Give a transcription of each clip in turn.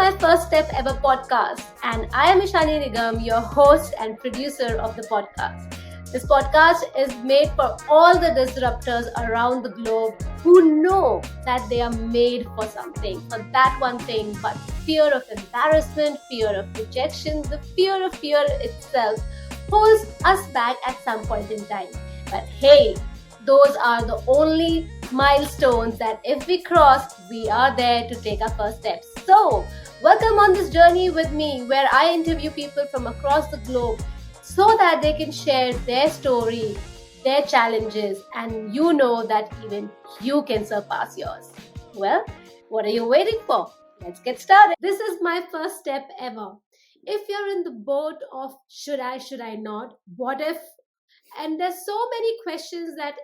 my first step ever podcast, and I am Ishani Nigam, your host and producer of the podcast. This podcast is made for all the disruptors around the globe who know that they are made for something, for that one thing, but fear of embarrassment, fear of rejection, the fear of fear itself holds us back at some point in time. But hey, those are the only milestones that if we cross, we are there to take our first steps. So, welcome on this journey with me where I interview people from across the globe so that they can share their story, their challenges, and you know that even you can surpass yours. Well, what are you waiting for? Let's get started. This is my first step ever. If you're in the boat of should I not, what if, and there's so many questions that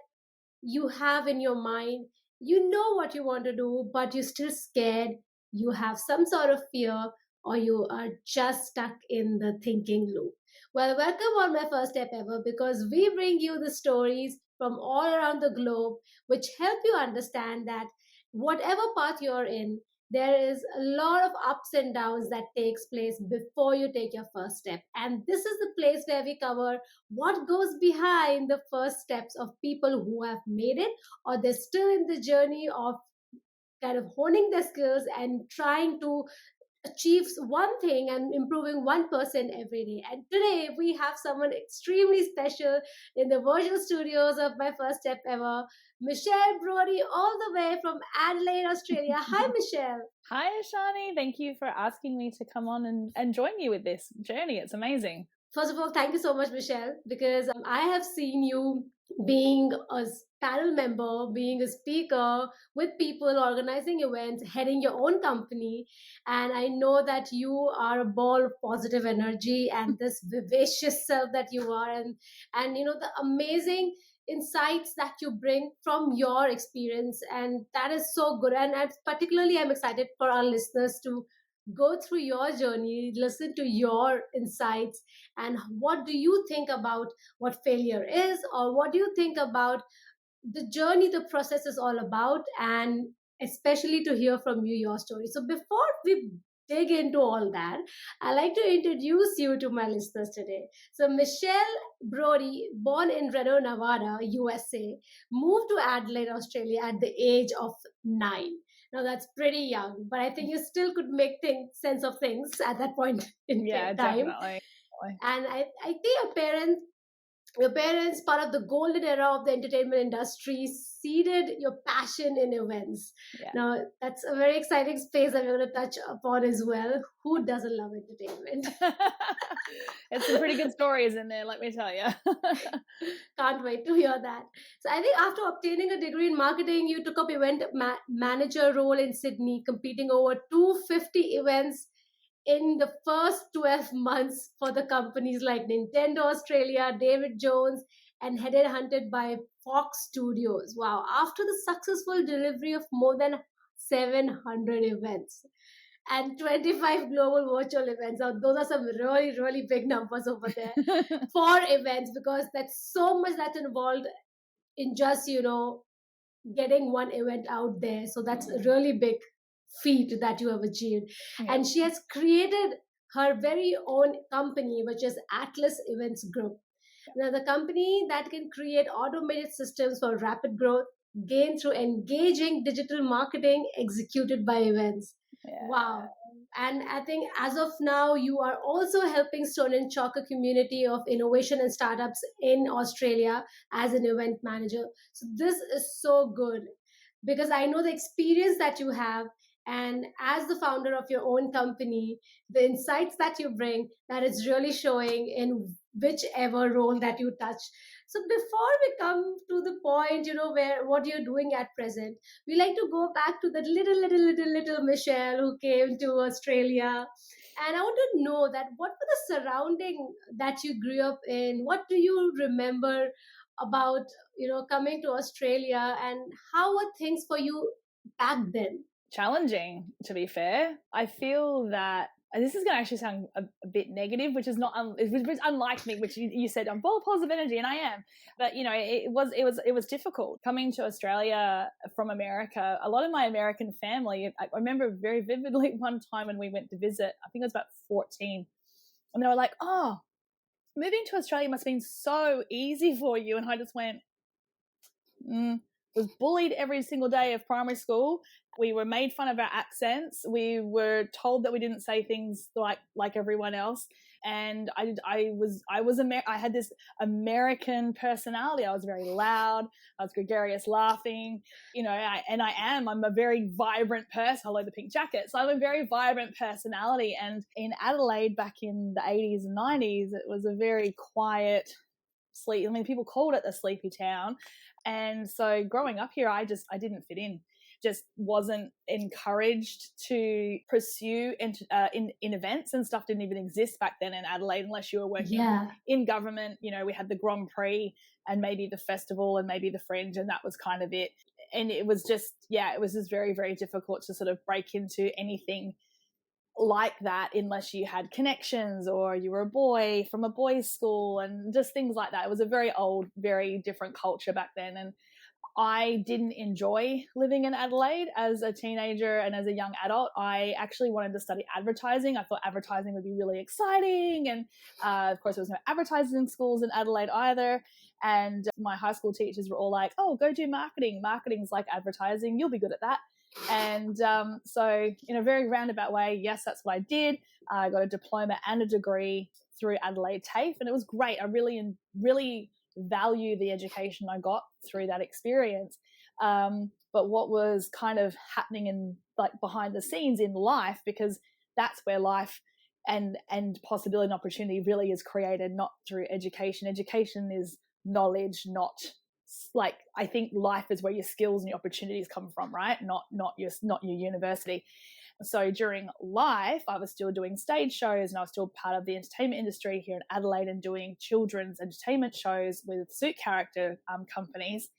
you have in your mind, you know what you want to do, but you're still scared, you have some sort of fear, or you are just stuck in the thinking loop. Well, welcome on my first step ever because we bring you the stories from all around the globe which help you understand that whatever path you're in, there is a lot of ups and downs that takes place before you take your first step. And this is the place where we cover what goes behind the first steps of people who have made it or they're still in the journey of kind of honing their skills and trying to achieve one thing and improving 1% every day. And today we have someone extremely special in the virtual studios of my first step ever, Michelle Brodie, all the way from Adelaide, Australia. Hi, Michelle. Hi, Ashani. Thank you for asking me to come on and join you with this journey. It's amazing. First of all, thank you so much, Michelle, because I have seen you being a panel member, being a speaker with people, organizing events, heading your own company. And I know that you are a ball of positive energy and this vivacious self that you are. And you know, the amazing insights that you bring from your experience. And that is so good. And particularly, I'm excited for our listeners to go through your journey, listen to your insights, and what do you think about what failure is, or what do you think about the journey the process is all about, and especially to hear from you your story. So before we dig into all that, I like to introduce you to my listeners today. So Michelle Brodie, born in Reno, Nevada, USA, moved to Adelaide, Australia at the age of 9. Now that's pretty young, but I think you still could make sense of things at that point in time. Definitely. And I think your parents, part of the golden era of the entertainment industry, seeded your passion in events. Yeah. Now, that's a very exciting space that we're going to touch upon as well. Who doesn't love entertainment? It's some pretty good stories in there, let me tell you. Can't wait to hear that. So I think after obtaining a degree in marketing, you took up event manager role in Sydney, competing over 250 events in the first 12 months for the companies like Nintendo Australia, David Jones, and headed hunted by Fox Studios. Wow. After the successful delivery of more than 700 events and 25 global virtual events. Now, those are some really, really big numbers over there for events because that's so much that's involved in just, getting one event out there. So that's a really big feat that you have achieved. Yeah. And she has created her very own company, which is Atlas Events Group. Now, the company that can create automated systems for rapid growth gained through engaging digital marketing executed by events. Yeah. Wow. And I think as of now, you are also helping Stone and Chalker community of innovation and startups in Australia as an event manager. So this is so good because I know the experience that you have. And as the founder of your own company, the insights that you bring, that is really showing in whichever role that you touch. So before we come to the point, where what you're doing at present, we like to go back to that little Michelle who came to Australia. And I want to know that what were the surrounding that you grew up in? What do you remember about, coming to Australia, and how were things for you back then? challenging, to be fair. I feel that, and this is going to actually sound a bit negative, which is not, which is unlike me, which you said I'm full of positive energy, and I am. But you know, it was difficult coming to Australia from America. A lot of my American family, I remember very vividly one time when we went to visit. I think I was about 14, and they were like, "Oh, moving to Australia must have been so easy for you," and I just went, was bullied every single day of primary school. We were made fun of our accents. We were told that we didn't say things like everyone else. And I had this American personality. I was very loud. I was gregarious, laughing. You know, I'm a very vibrant person. Hello, the pink jacket. So I'm a very vibrant personality. And in Adelaide, back in the 80s and 90s, it was a very quiet, people called it the sleepy town. And so growing up here, I didn't fit in. Just wasn't encouraged to pursue in events, and stuff didn't even exist back then in Adelaide unless you were working in government. You know, we had the Grand Prix and maybe the festival and maybe the Fringe, and that was kind of it. And it was just very, very difficult to sort of break into anything like that unless you had connections or you were a boy from a boys' school and just things like that. It was a very old, very different culture back then. And I didn't enjoy living in Adelaide as a teenager and as a young adult. I actually wanted to study advertising. I thought advertising would be really exciting. And of course, there was no advertising schools in Adelaide either. And my high school teachers were all like, "Oh, go do marketing. Marketing's like advertising. You'll be good at that." And so in a very roundabout way, yes, that's what I did. I got a diploma and a degree through Adelaide TAFE, and it was great. I really value the education I got through that experience. But what was kind of happening in behind the scenes in life, because that's where life and possibility and opportunity really is created, not through education. Education is knowledge, not I think life is where your skills and your opportunities come from, right? Not your university. So during life, I was still doing stage shows and I was still part of the entertainment industry here in Adelaide and doing children's entertainment shows with suit character companies.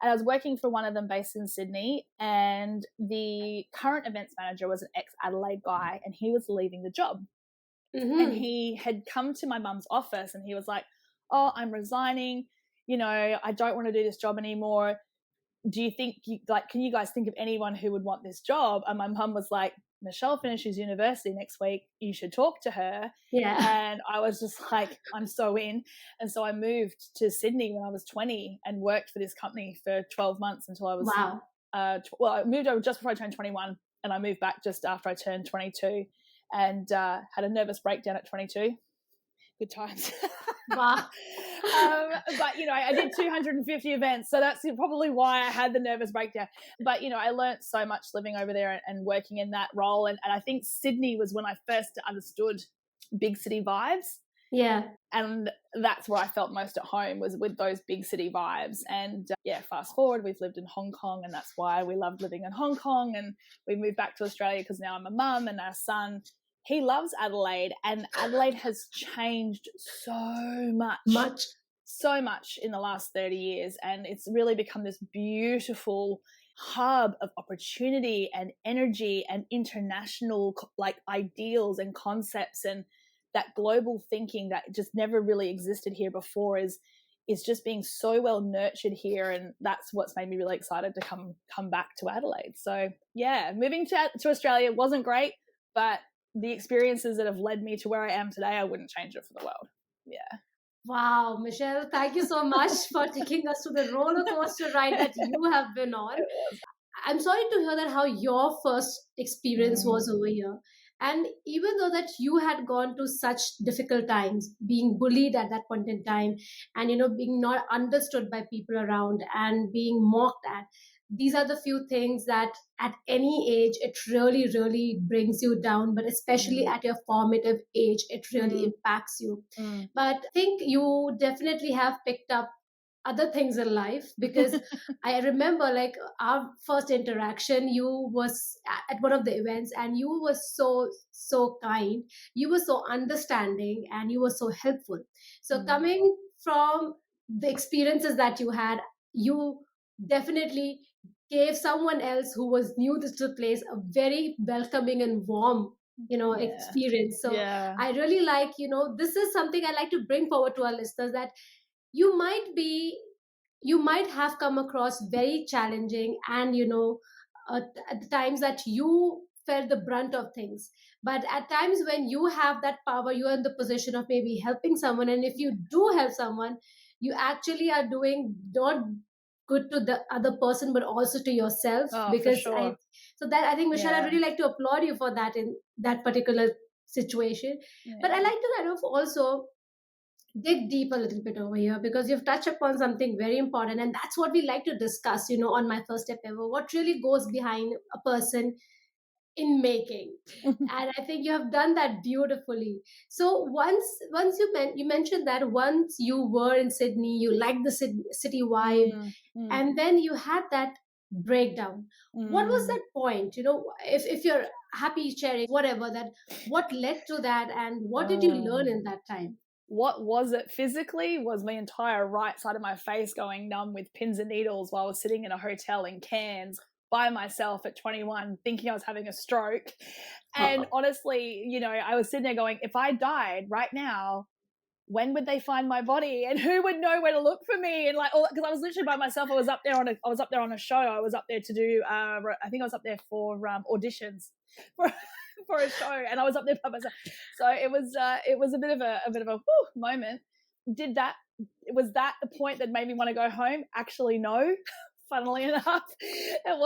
And I was working for one of them based in Sydney, and the current events manager was an ex-Adelaide guy, and he was leaving the job. Mm-hmm. And he had come to my mum's office and he was like, "Oh, I'm resigning. You know, I don't want to do this job anymore. Do you think can you guys think of anyone who would want this job?" And my mum was like, "Michelle finishes university next week. You should talk to her." Yeah. And I was just like, I'm so in. And so I moved to Sydney when I was 20 and worked for this company for 12 months until I was, I moved over just before I turned 21, and I moved back just after I turned 22, and had a nervous breakdown at 22. Good times. Wow. But, you know, I did 250 events, so that's probably why I had the nervous breakdown. But, you know, I learned so much living over there and working in that role. And I think Sydney was when I first understood big city vibes. Yeah. And that's where I felt most at home, was with those big city vibes. And fast forward, we've lived in Hong Kong, and that's why we loved living in Hong Kong. And we moved back to Australia because now I'm a mum, and our son, he loves Adelaide, and Adelaide has changed so much in the last 30 years. And it's really become this beautiful hub of opportunity and energy and international ideals and concepts, and that global thinking that just never really existed here before is just being so well nurtured here. And that's what's made me really excited to come back to Adelaide. So yeah, moving to Australia wasn't great, but the experiences that have led me to where I am today, I wouldn't change it for the world. Yeah. Wow, Michelle, thank you so much for taking us to the roller coaster ride that you have been on. I'm sorry to hear that how your first experience was over here. And even though that you had gone to such difficult times, being bullied at that point in time, and, you know, being not understood by people around and being mocked at, these are the few things that at any age, it really, really brings you down. But especially at your formative age, it really impacts you. But I think you definitely have picked up other things in life, because I remember our first interaction, you was at one of the events, and you were so kind, you were so understanding, and you were so helpful. So coming from the experiences that you had, you definitely gave someone else who was new to the place a very welcoming and warm, experience. So Yeah. I really like, this is something I like to bring forward to our listeners, that you might be you might have come across very challenging, and at the times that you felt the brunt of things, but at times when you have that power, you are in the position of maybe helping someone, and if you do help someone, you actually are doing not good to the other person but also to yourself. Oh, for Because sure. I think, Michelle, I Yeah. really like to applaud you for that in that particular situation. But I Yeah. like to kind of also dig deep a little bit over here, because you've touched upon something very important, and that's what we like to discuss, on my first step ever, what really goes behind a person in making. And I think you have done that beautifully. So once you mentioned that once you were in Sydney, you liked the city vibe, Mm, mm, and then you had that breakdown. What was mm. that point? If you're happy sharing, whatever, that what led to that, and what did you learn Oh. in that time? What was it physically was my entire right side of my face going numb with pins and needles while I was sitting in a hotel in Cairns by myself at 21 thinking I was having a stroke. And Oh, honestly, I was sitting there going, if I died right now, when would they find my body and who would know where to look for me? And like, because I was literally by myself. I was up there on a show. I was up there to do I think I was up there for auditions for for a show, and I was up there by myself. So it was a bit of a whew moment. Was that the point that made me want to go home? Actually, no. Funnily enough, that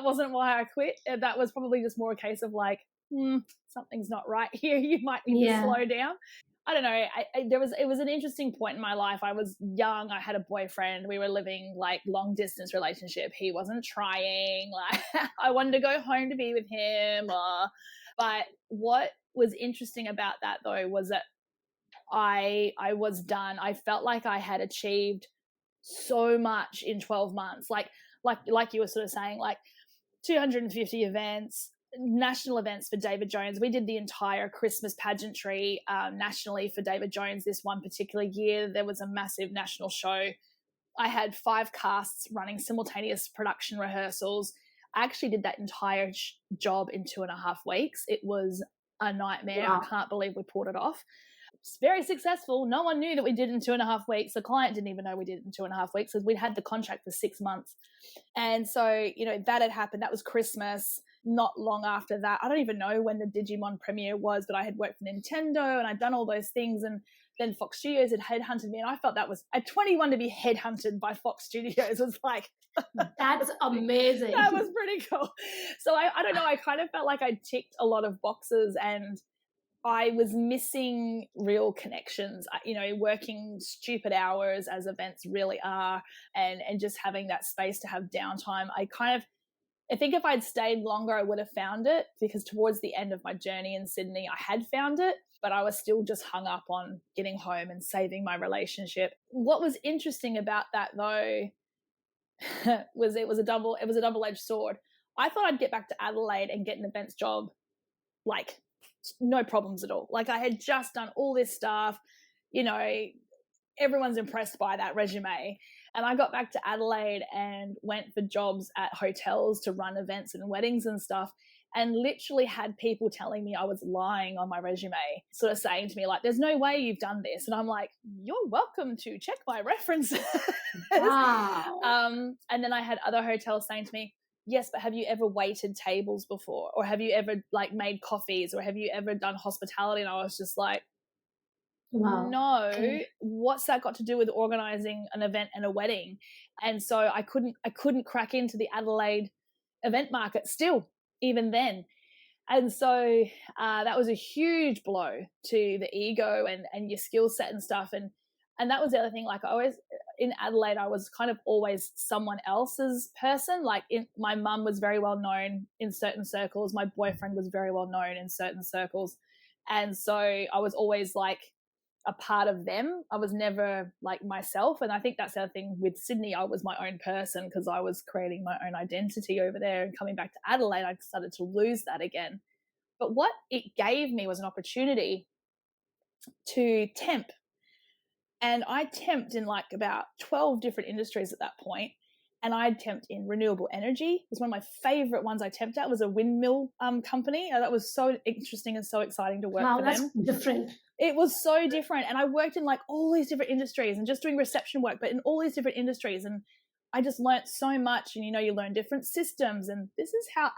wasn't why I quit. That was probably just more a case of like, something's not right here. You might need to yeah. slow down. I don't know. It was an interesting point in my life. I was young. I had a boyfriend. We were living like long distance relationship. He wasn't trying. Like I wanted to go home to be with him. But what was interesting about that though was that I was done. I felt like I had achieved so much in 12 months. Like you were sort of saying, like 250 events, national events for David Jones. We did the entire Christmas pageantry nationally for David Jones this one particular year. There was a massive national show. I had 5 casts running simultaneous production rehearsals. I actually did that entire job in 2.5 weeks. It was a nightmare. I Wow. can't believe we pulled it off. It's very successful. No one knew that we did it in 2.5 weeks. The client didn't even know we did it in 2.5 weeks because we'd had the contract for 6 months. And so, that had happened. That was Christmas. Not long after that, I don't even know when the Digimon premiere was, but I had worked for Nintendo and I'd done all those things. And then Fox Studios had headhunted me. And I felt that was at 21 to be headhunted by Fox Studios was like, That's amazing. that was pretty cool. So I don't know. I kind of felt like I ticked a lot of boxes and I was missing real connections, working stupid hours as events really are, and just having that space to have downtime. I think if I'd stayed longer, I would have found it, because towards the end of my journey in Sydney, I had found it, but I was still just hung up on getting home and saving my relationship. What was interesting about that though was it was a double-edged sword. I thought I'd get back to Adelaide and get an events job like no problems at all. Like I had just done all this stuff, everyone's impressed by that resume. And I got back to Adelaide and went for jobs at hotels to run events and weddings and stuff, and literally had people telling me I was lying on my resume, sort of saying to me like, there's no way you've done this. And I'm like, you're welcome to check my references. Wow. And then I had other hotels saying to me, yes, but have you ever waited tables before? Or have you ever like made coffees? Or have you ever done hospitality? And I was just like, Wow. no, Okay. what's that got to do with organizing an event and a wedding? And so I couldn't crack into the Adelaide event market still, even then. And so that was a huge blow to the ego and your skill set and stuff. And that was the other thing. Like I always in Adelaide, I was kind of always someone else's person. Like my mum was very well known in certain circles. My boyfriend was very well known in certain circles. And so I was always like a part of them. I was never like myself. And I think that's the other thing with Sydney. I was my own person because I was creating my own identity over there. And coming back to Adelaide, I started to lose that again. But what it gave me was an opportunity to temp. And I temped in like about 12 different industries at that point. and I temped in renewable energy. It was one of my favorite ones I temped at, was a windmill company. That was so interesting and so exciting to work for them. That's different. It was so different. And I worked in like all these different industries and just doing reception work, but in all these different industries. And I just learnt so much. And, you learn different systems. And this is how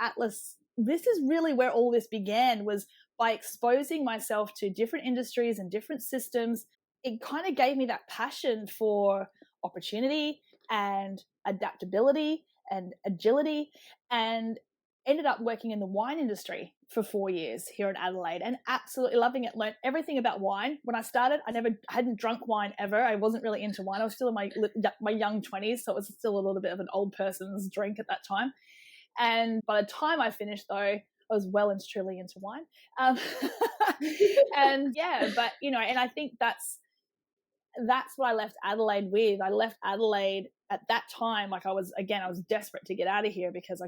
this is really where all this began, was by exposing myself to different industries and different systems. It kind of gave me that passion for opportunity and adaptability and agility, and ended up working in the wine industry for 4 years here in Adelaide and absolutely loving it. Learned everything about wine. When I started, I hadn't drunk wine ever. I wasn't really into wine. I was still in my young 20s, so it was still a little bit of an old person's drink at that time. And by the time I finished, though, I was well and truly into wine. And yeah, but, and I think that's what I left Adelaide with. I left Adelaide at that time. Like I was desperate to get out of here because I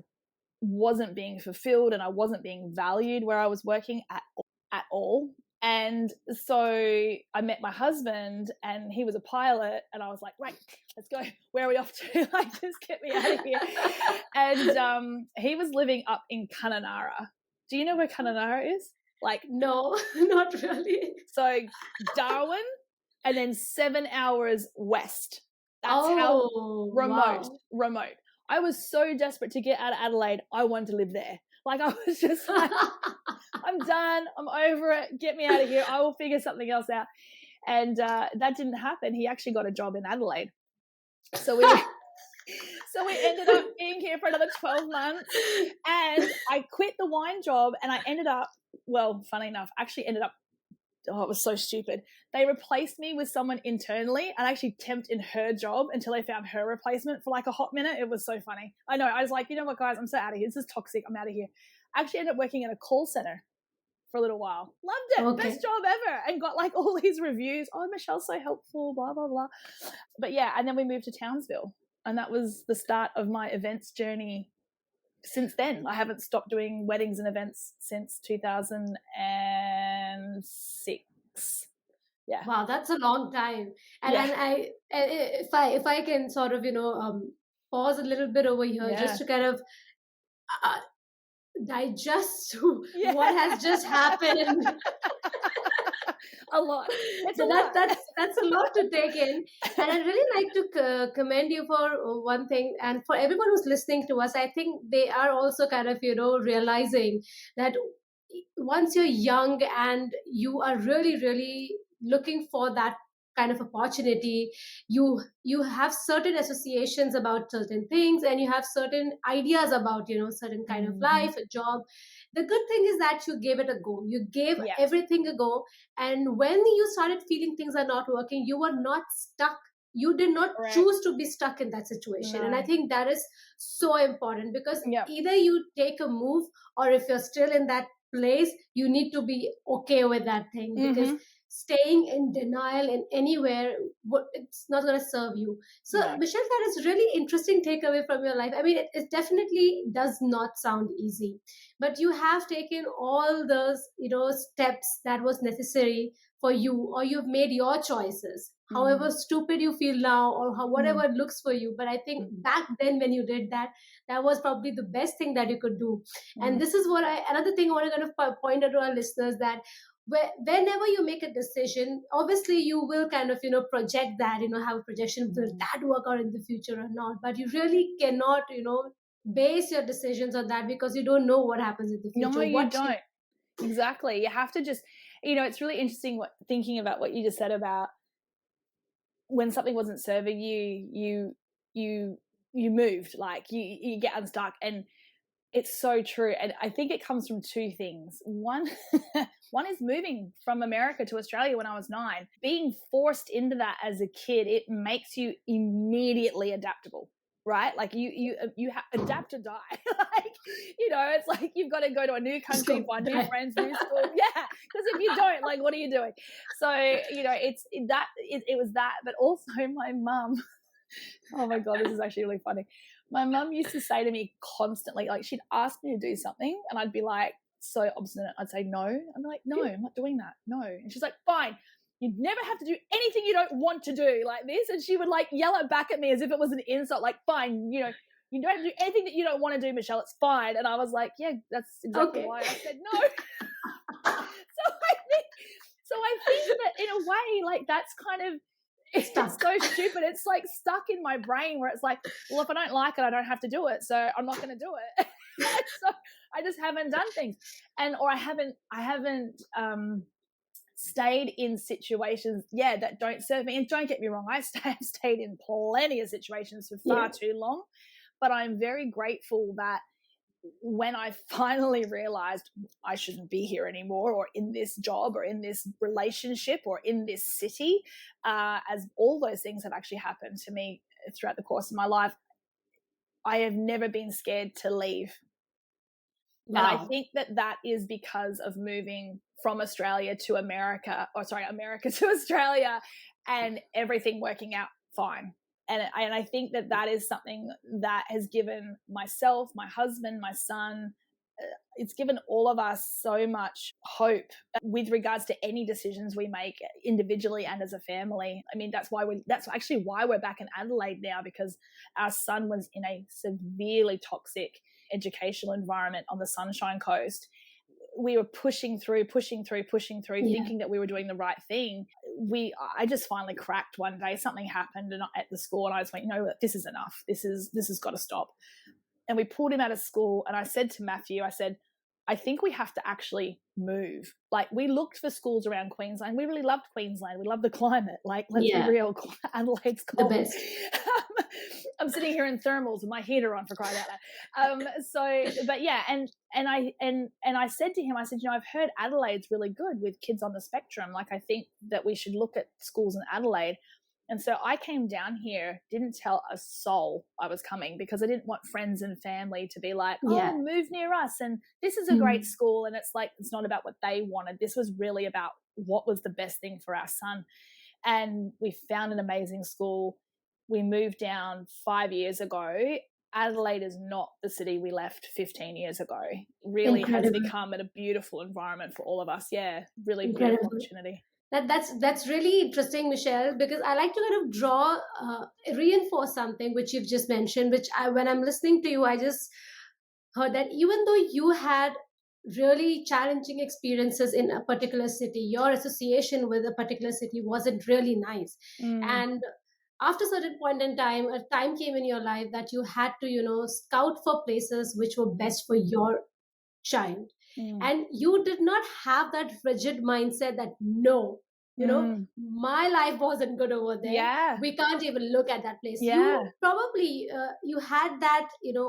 wasn't being fulfilled and I wasn't being valued where I was working at all. And so I met my husband, and he was a pilot, and I was like, right, let's go. Where are we off to? Like, just get me out of here. And he was living up in Kununurra. Do you know where Kununurra is? Like, no, not really. So Darwin, and then 7 hours west. That's how remote. I was so desperate to get out of Adelaide. I wanted to live there. Like, I was just like, I'm done. I'm over it. Get me out of here. I will figure something else out. And that didn't happen. He actually got a job in Adelaide. So we ended up being here for another 12 months. And I quit the wine job, and I ended up, funny enough, it was so stupid. They replaced me with someone internally, and I actually temped in her job until they found her replacement for like a hot minute. It was so funny. I know. I was like, you know what, guys, I'm so out of here. This is toxic. I'm out of here. I actually ended up working in a call center for a little while. Loved it. Okay. Best job ever. And got like all these reviews. Oh, Michelle's so helpful, blah, blah, blah. But yeah, and then we moved to Townsville. And that was the start of my events journey. Since then, I haven't stopped doing weddings and events since 2006. Yeah. Wow, that's a long time. And if I can sort of pause a little bit over here, just to kind of digest what has just happened. A lot. That's a lot to take in. And I'd really like to commend you for one thing, and for everyone who's listening to us. I think they are also kind of realizing that once you're young and you are really, really looking for that kind of opportunity, you have certain associations about certain things, and you have certain ideas about certain kind of life, a job. The good thing is that you gave it a go. You gave everything a go, and when you started feeling things are not working, you were not stuck. You did not choose to be stuck in that situation. No. And I think that is so important, because either you take a move, or if you're still in that place, you need to be okay with that thing, because staying in denial in anywhere, it's not going to serve you. So Michelle, that is really interesting takeaway from your life. I mean, it definitely does not sound easy, but you have taken all those steps that was necessary for you, or you've made your choices, however stupid you feel now, or whatever it looks for you. But I think back then when you did that, that was probably the best thing that you could do. And this is what another thing I want to kind of point out to our listeners, that whenever you make a decision, obviously you will kind of project that, have a projection, will that work out in the future or not, but you really cannot base your decisions on that, because you don't know what happens in the future. No, you don't. Exactly. You have to just, it's really interesting thinking about what you just said about when something wasn't serving you moved, like you get unstuck. And it's so true. And I think it comes from two things. One is moving from America to Australia when I was 9. Being forced into that as a kid, it makes you immediately adaptable, right? Like you adapt or die. Like, it's like you've got to go to a new country, find new friends, new school. Yeah, because if you don't, like, what are you doing? So, it was that. But also my mum, oh my God, this is actually really funny. My mum used to say to me constantly, like, she'd ask me to do something and I'd be like so obstinate. I'd say no. I'm like, no, I'm not doing that. No. And she's like, fine, you never have to do anything you don't want to do like this. And she would like yell it back at me as if it was an insult, like, fine, you don't have to do anything that you don't want to do, Michelle, it's fine. And I was like, yeah, that's exactly why I said no. So I think that in a way, like, that's kind of, it's so stupid. It's like stuck in my brain where it's like, well, if I don't like it, I don't have to do it, so I'm not going to do it. So I just haven't done things, or I haven't stayed in situations, that don't serve me. And don't get me wrong, I've stayed in plenty of situations for far too long, but I'm very grateful that when I finally realized I shouldn't be here anymore, or in this job, or in this relationship, or in this city, as all those things have actually happened to me throughout the course of my life, I have never been scared to leave. Wow. And I think that is because of moving from Australia to America, America to Australia, and everything working out fine. And I think that is something that has given myself, my husband, my son, it's given all of us so much hope with regards to any decisions we make individually and as a family. I mean, that's actually why we're back in Adelaide now, because our son was in a severely toxic educational environment on the Sunshine Coast. We were pushing through, thinking that we were doing the right thing. I just finally cracked one day. Something happened at the school, and I just went, this is enough. This has got to stop. And we pulled him out of school, and I said to Matthew, I think we have to actually move. Like, we looked for schools around Queensland. We really loved Queensland. We love the climate. Like, let's be real, Adelaide's cold. The best. I'm sitting here in thermals with my heater on, for crying out loud. And I said to him, I've heard Adelaide's really good with kids on the spectrum. Like, I think that we should look at schools in Adelaide. And so I came down here, didn't tell a soul I was coming, because I didn't want friends and family to be like, move near us. And this is a great school. And it's like, it's not about what they wanted. This was really about what was the best thing for our son. And we found an amazing school. We moved down 5 years ago. Adelaide is not the city we left 15 years ago. Really Incredible. Has become a beautiful environment for all of us. Yeah, really Incredible. Beautiful opportunity. That's really interesting, Michelle, because I like to kind of reinforce something which you've just mentioned, which when I'm listening to you, I just heard that even though you had really challenging experiences in a particular city, your association with a particular city wasn't really nice. And after a certain point in time, a time came in your life that you had to, scout for places which were best for your child. And you did not have that rigid mindset that my life wasn't good over there. Yeah. We can't even look at that place. Yeah. You probably, you had that,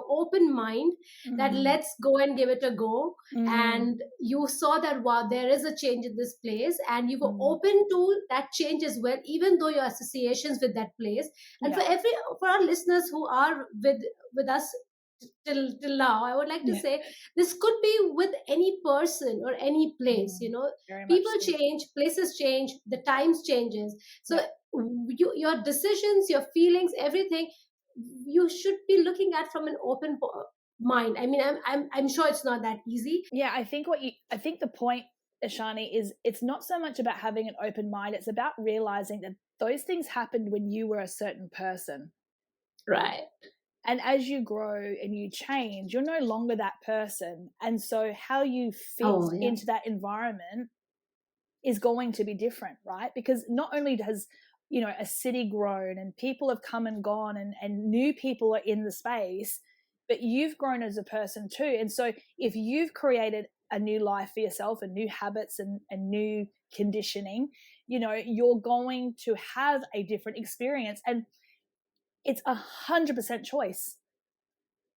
open mind that let's go and give it a go. And you saw that, wow, there is a change in this place. And you were open to that change as well, even though your associations with that place. And for our listeners who are with us till now, I would like to say this could be with any person or any place. People change, places change, the times changes. So your decisions, your feelings, everything, you should be looking at from an open mind. I mean, I'm sure it's not that easy. Yeah, I think the point, Ashani, is it's not so much about having an open mind. It's about realizing that those things happened when you were a certain person. Right. And as you grow and you change, you're no longer that person. And so how you fit into that environment is going to be different, right? Because not only does, a city grown and people have come and gone and new people are in the space, but you've grown as a person too. And so if you've created a new life for yourself and new habits and new conditioning, you're going to have a different experience. And it's 100% choice.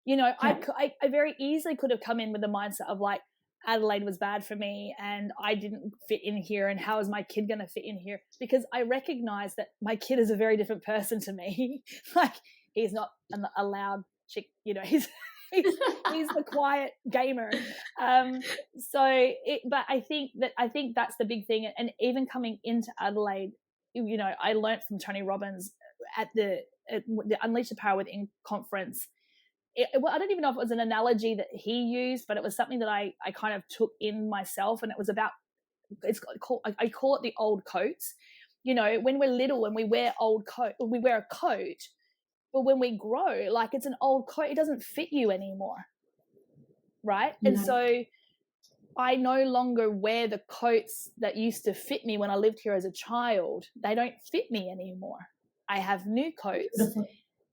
I very easily could have come in with the mindset of like, Adelaide was bad for me and I didn't fit in here, and how is my kid going to fit in here? Because I recognize that my kid is a very different person to me. Like, he's not a loud chick, he's the quiet gamer. But I think that's the big thing. And even coming into Adelaide, I learned from Tony Robbins at the Unleash the Power Within conference. I don't even know if it was an analogy that he used, but it was something that I kind of took in myself, and it was about I call it the old coats. You know, when we're little and we wear we wear a coat, but when we grow, like, it's an old coat, it doesn't fit you anymore, right? And so I no longer wear the coats that used to fit me when I lived here as a child. They don't fit me anymore. I have new coats.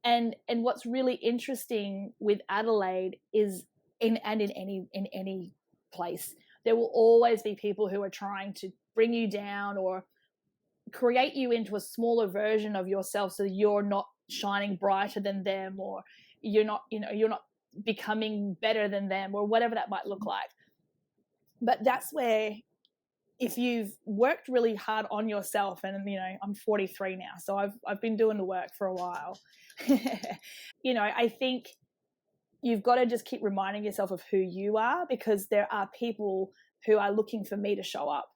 And what's really interesting with Adelaide is in any place, there will always be people who are trying to bring you down or create you into a smaller version of yourself so that you're not shining brighter than them, or you're not becoming better than them, or whatever that might look like. But that's where, if you've worked really hard on yourself, and, you know, I'm 43 now, so I've been doing the work for a while. You know, I think you've got to just keep reminding yourself of who you are, because there are people who are looking for me to show up.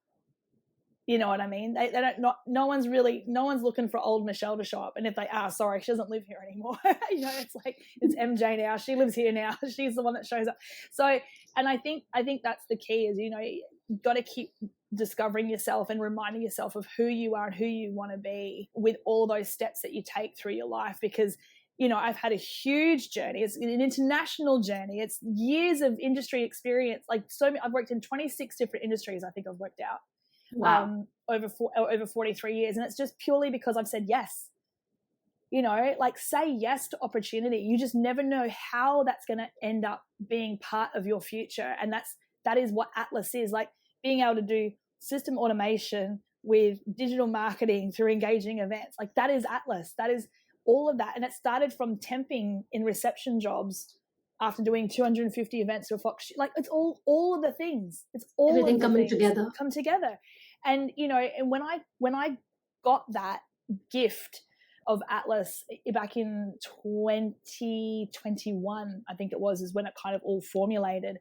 You know what I mean? They don't, no one's looking for old Michelle to show up. And if they are, sorry, she doesn't live here anymore. You know, it's like, it's MJ now. She lives here now. She's the one that shows up. So, and I think that's the key, is, you know, you've got to keep discovering yourself and reminding yourself of who you are and who you want to be with all those steps that you take through your life. Because, you know, I've had a huge journey. It's an international journey. It's years of industry experience. Like, I've worked in 26 different industries, I think I've worked out. Wow. Over 43 years. And it's just purely because I've said yes. You know, like, say yes to opportunity. You just never know how that's going to end up being part of your future. And that is what Atlas is. Like, being able to do system automation with digital marketing through engaging events. Like, that is Atlas. That is all of that. And it started from temping in reception jobs after doing 250 events for Fox. Like, it's all of the things. It's all everything of the coming things together. come together. And, you know, and when I got that gift of Atlas back in 2021, I think it was, is when it kind of all formulated.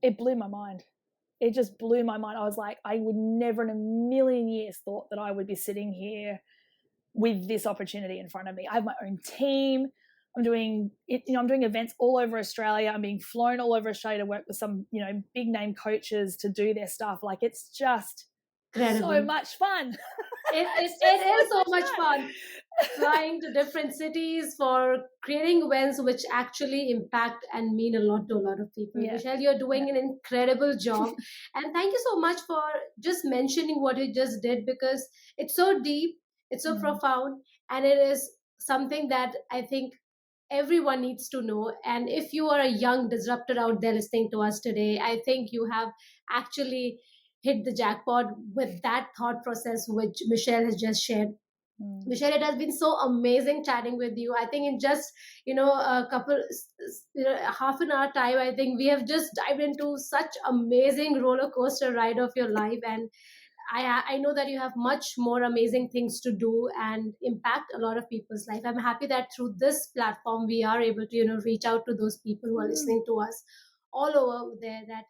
It blew my mind. It just blew my mind. I was like, I would never in a million years thought that I would be sitting here with this opportunity in front of me. I have my own team. I'm doing events all over Australia. I'm being flown all over Australia to work with some, you know, big name coaches to do their stuff. Like, it's just Incredible. so much fun. It is so much fun. Flying to different cities for creating events which actually impact and mean a lot to a lot of people. Yeah. Michelle, you're doing an incredible job. And thank you so much for just mentioning what you just did, because it's so deep, it's so profound, and it is something that I think everyone needs to know. And if you are a young disruptor out there listening to us today, I think you have actually hit the jackpot with that thought process which Michelle has just shared. Michelle, it has been so amazing chatting with you. I think in just, a couple, half an hour time, I think we have just dived into such amazing roller coaster ride of your life. And I know that you have much more amazing things to do and impact a lot of people's life. I'm happy that through this platform, we are able to, reach out to those people who are listening to us all over there, that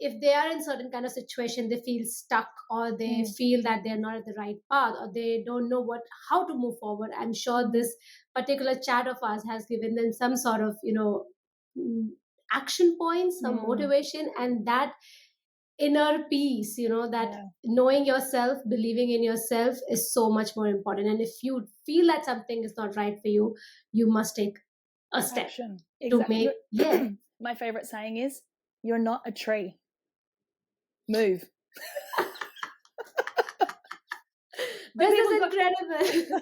if they are in certain kind of situation, they feel stuck, or they feel that they're not at the right path, or they don't know how to move forward. I'm sure this particular chat of ours has given them some sort of, action points, some motivation, and that inner peace, that knowing yourself, believing in yourself is so much more important. And if you feel that something is not right for you, you must take a step to make. My favorite saying is, you're not a tree. Move. This is incredible.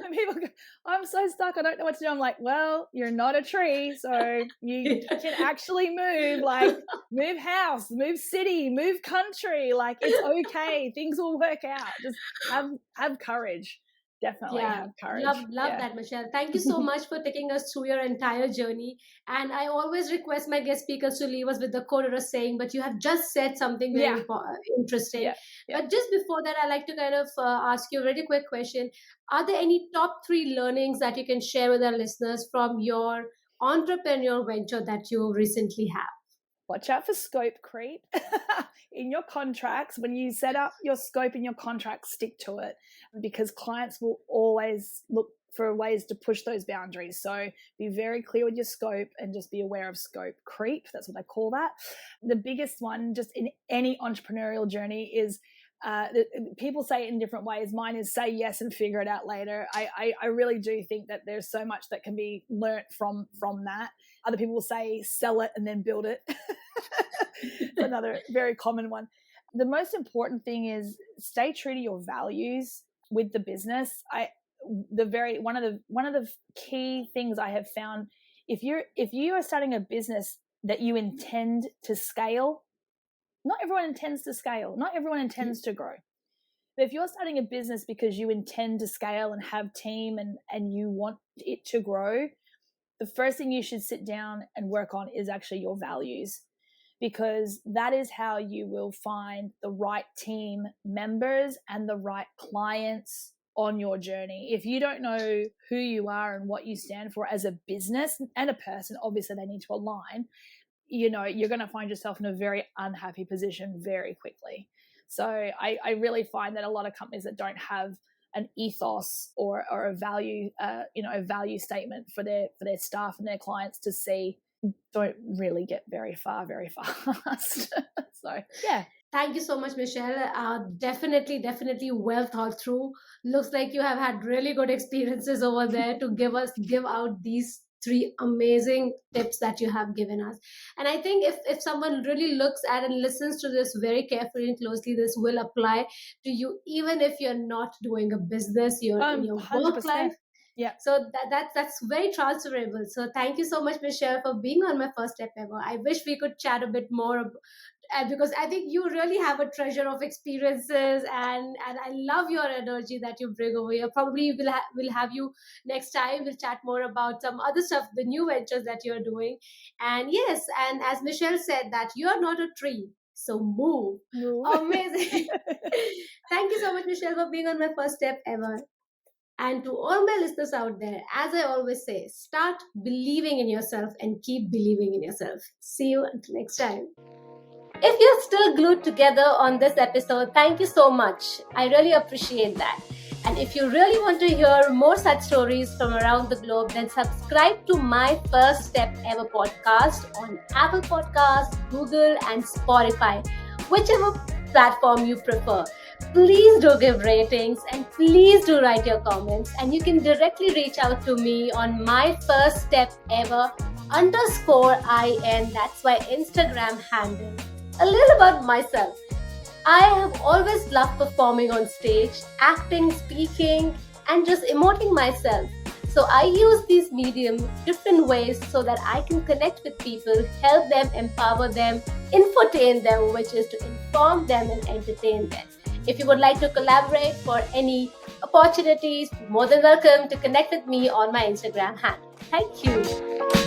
And people go, I'm so stuck, I don't know what to do. I'm like, well, you're not a tree, so you can actually move. Like, move house, move city, move country. Like, it's okay. Things will work out. Just have courage. Definitely have courage. Love that, Michelle. Thank you so much for taking us through your entire journey. And I always request my guest speakers to leave us with the quote or a saying, but you have just said something very interesting. But just before that, I'd like to kind of ask you a really quick question. Are there any top 3 learnings that you can share with our listeners from your entrepreneurial venture that you recently have? Watch out for scope creep in your contracts. When you set up your scope in your contracts, stick to it, because clients will always look for ways to push those boundaries. So be very clear with your scope and just be aware of scope creep. That's what I call that. The biggest one just in any entrepreneurial journey is people say it in different ways. Mine is say yes and figure it out later. I really do think that there's so much that can be learnt from that. Other people will say sell it and then build it. Another very common one. The most important thing is stay true to your values with the business. One of the key things I have found, if you are starting a business that you intend to scale, not everyone intends to scale, not everyone intends to grow. But if you're starting a business because you intend to scale and have team and you want it to grow, the first thing you should sit down and work on is actually your values, because that is how you will find the right team members and the right clients on your journey. If you don't know who you are and what you stand for as a business and a person, obviously they need to align, you're going to find yourself in a very unhappy position very quickly. So I really find that a lot of companies that don't have an ethos or a value, a value statement for their staff and their clients to see, don't really get very very fast. So yeah. Thank you so much, Michelle. Definitely well thought through. Looks like you have had really good experiences over there to give out these 3 amazing tips that you have given us. And I think if someone really looks at and listens to this very carefully and closely, this will apply to you, even if you're not doing a business, you're in your 100%. work life. Yeah. So that's very transferable. So thank you so much, Michelle, for being on my first step ever. I wish we could chat a bit more because I think you really have a treasure of experiences, and I love your energy that you bring over here. Probably we'll have you next time. We'll chat more about some other stuff, the new ventures that you're doing. And yes, and as Michelle said, that you're not a tree, so move. Amazing. Thank you so much, Michelle, for being on my first step ever. And to all my listeners out there, as I always say, start believing in yourself and keep believing in yourself. See you until next time. If you're still glued together on this episode, thank you so much. I really appreciate that. And if you really want to hear more such stories from around the globe, then subscribe to my First Step Ever podcast on Apple Podcasts, Google, and Spotify, whichever platform you prefer. Please do give ratings and please do write your comments, and you can directly reach out to me on my first step ever _IN. That's my Instagram handle. A little about myself. I have always loved performing on stage, acting, speaking, and just emoting myself. So I use these mediums different ways so that I can connect with people, help them, empower them, infotain them, which is to inform them and entertain them. If you would like to collaborate for any opportunities, more than welcome to connect with me on my Instagram handle. Thank you.